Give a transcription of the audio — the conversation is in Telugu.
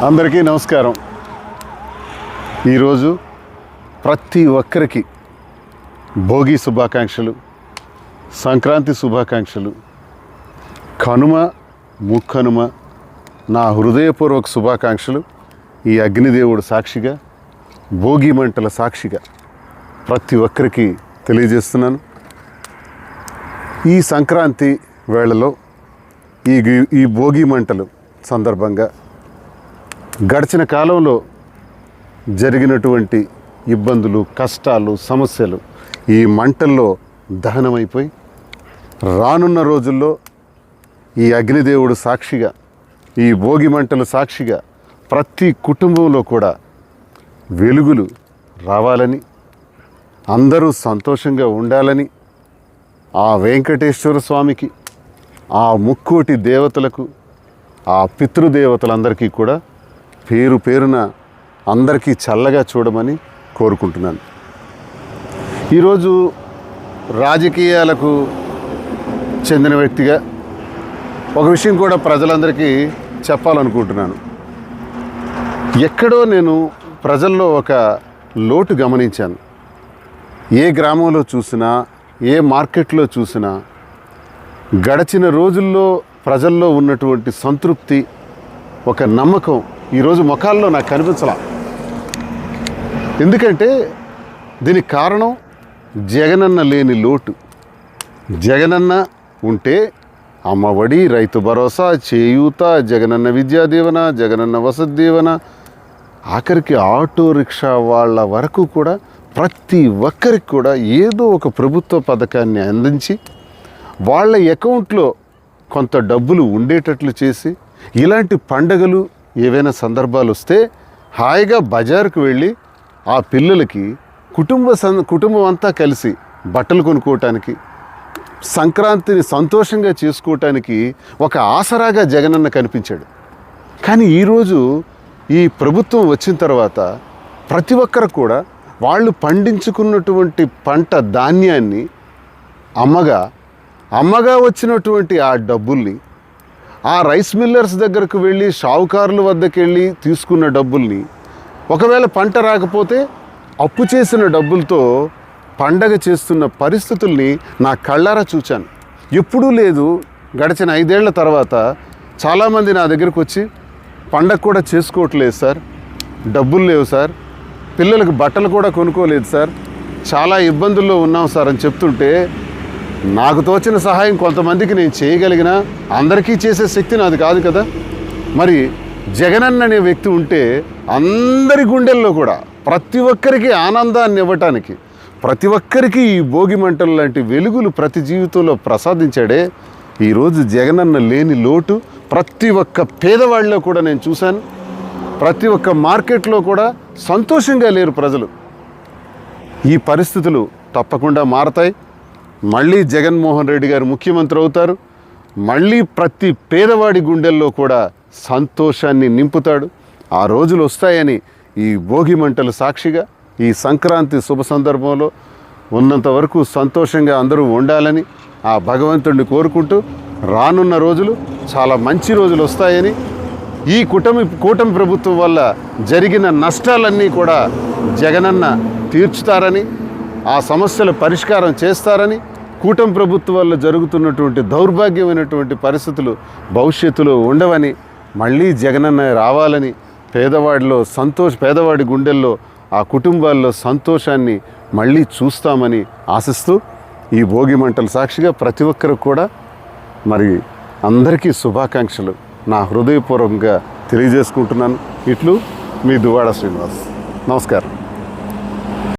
అందరికీ నమస్కారం. ఈరోజు ప్రతి ఒక్కరికి భోగి శుభాకాంక్షలు, సంక్రాంతి శుభాకాంక్షలు, కనుమ ముక్కనుమ నా హృదయపూర్వక శుభాకాంక్షలు. ఈ అగ్నిదేవుడు సాక్షిగా, భోగి మంటల సాక్షిగా ప్రతి ఒక్కరికి తెలియజేస్తున్నాను. ఈ సంక్రాంతి వేళలో ఈ భోగి మంటలు సందర్భంగా గడిచిన కాలంలో జరిగినటువంటి ఇబ్బందులు, కష్టాలు, సమస్యలు ఈ మంటల్లో దహనమైపోయి రానున్న రోజుల్లో ఈ అగ్నిదేవుడు సాక్షిగా, ఈ భోగి మంటలు సాక్షిగా ప్రతి కుటుంబంలో కూడా వెలుగులు రావాలని, అందరూ సంతోషంగా ఉండాలని ఆ వెంకటేశ్వర స్వామికి, ఆ ముక్కోటి దేవతలకు, ఆ పితృదేవతలందరికీ కూడా పేరు పేరున అందరికీ చల్లగా చూడమని కోరుకుంటున్నాను. ఈరోజు రాజకీయాలకు చెందిన వ్యక్తిగా ఒక విషయం కూడా ప్రజలందరికీ చెప్పాలనుకుంటున్నాను. ఎక్కడో నేను ప్రజల్లో ఒక లోటు గమనించాను. ఏ గ్రామంలో చూసినా, ఏ మార్కెట్లో చూసినా గడిచిన రోజుల్లో ప్రజల్లో ఉన్నటువంటి సంతృప్తి, ఒక నమ్మకం ఈరోజు ముఖాల్లో నాకు కనిపించలా. ఎందుకంటే దీనికి కారణం జగనన్న లేని లోటు. జగనన్న ఉంటే అమ్మఒడి, రైతు భరోసా, చేయూత, జగనన్న విద్యా దీవెన, జగనన్న వసతి దీవెన, ఆఖరికి ఆటో రిక్షా వాళ్ళ వరకు కూడా ప్రతి ఒక్కరికి కూడా ఏదో ఒక ప్రభుత్వ పథకాన్ని అందించి వాళ్ళ అకౌంట్లో కొంత డబ్బులు ఉండేటట్లు చేసి, ఇలాంటి పండగలు ఏవైనా సందర్భాలు వస్తే హాయిగా బజారుకు వెళ్ళి ఆ పిల్లలకి కుటుంబం అంతా కలిసి బట్టలు కొనుక్కోవటానికి, సంక్రాంతిని సంతోషంగా చేసుకోవటానికి ఒక ఆసరాగా జగనన్న కనిపించాడు. కానీ ఈరోజు ఈ ప్రభుత్వం వచ్చిన తర్వాత ప్రతి ఒక్కరు కూడా వాళ్ళు పండించుకున్నటువంటి పంట ధాన్యాన్ని అమ్మగా వచ్చినటువంటి ఆ డబ్బుల్ని, ఆ రైస్ మిల్లర్స్ దగ్గరకు వెళ్ళి, షావుకారుల వద్దకు వెళ్ళి తీసుకున్న డబ్బుల్ని, ఒకవేళ పంట రాకపోతే అప్పు చేసిన డబ్బులతో పండగ చేస్తున్న పరిస్థితుల్ని నా కళ్ళారా చూచాను. ఎప్పుడూ లేదు. గడిచిన 5 ఏళ్ల తర్వాత చాలామంది నా దగ్గరకు వచ్చి పండగ కూడా చేసుకోవట్లేదు సార్, డబ్బులు లేవు సార్, పిల్లలకు బట్టలు కూడా కొనుక్కోలేదు సార్, చాలా ఇబ్బందుల్లో ఉన్నాం సార్ అని చెప్తుంటే, నాకు తోచిన సహాయం కొంతమందికి నేను చేయగలిగినా అందరికీ చేసే శక్తి నాది కాదు కదా. మరి జగనన్న అనే వ్యక్తి ఉంటే అందరి గుండెల్లో కూడా ప్రతి ఒక్కరికి ఆనందాన్ని ఇవ్వటానికి, ప్రతి ఒక్కరికి ఈ భోగి మంటలు లాంటి వెలుగులు ప్రతి జీవితంలో ప్రసాదించాడే. ఈరోజు జగనన్న లేని లోటు ప్రతి ఒక్క పేదవాళ్ళలో కూడా నేను చూశాను. ప్రతి ఒక్క మార్కెట్లో కూడా సంతోషంగా లేరు ప్రజలు. ఈ పరిస్థితులు తప్పకుండా మారతాయి. మళ్ళీ జగన్మోహన్ రెడ్డి గారు ముఖ్యమంత్రి అవుతారు. మళ్ళీ ప్రతి పేదవాడి గుండెల్లో కూడా సంతోషాన్ని నింపుతాడు. ఆ రోజులు వస్తాయని ఈ భోగి మంటలు సాక్షిగా, ఈ సంక్రాంతి శుభ సందర్భంలో ఉన్నంత వరకు సంతోషంగా అందరూ ఉండాలని ఆ భగవంతుడిని కోరుకుంటూ, రానున్న రోజులు చాలా మంచి రోజులు వస్తాయని, ఈ కూటమి ప్రభుత్వం వల్ల జరిగిన నష్టాలన్నీ కూడా జగనన్న తీర్చుతారని, ఆ సమస్యల పరిష్కారం చేస్తారని, కూటమి ప్రభుత్వం వల్ల జరుగుతున్నటువంటి దౌర్భాగ్యమైనటువంటి పరిస్థితులు భవిష్యత్తులో ఉండవని, మళ్ళీ జగనన్న రావాలని, పేదవాడి గుండెల్లో, ఆ కుటుంబాల్లో సంతోషాన్ని మళ్ళీ చూస్తామని ఆశిస్తూ, ఈ భోగి మంటల సాక్షిగా ప్రతి ఒక్కరు కూడా మరి అందరికీ శుభాకాంక్షలు నా హృదయపూర్వకంగా తెలియజేసుకుంటున్నాను. ఇట్లు మీ దువ్వాడ శ్రీనివాస్. నమస్కారం.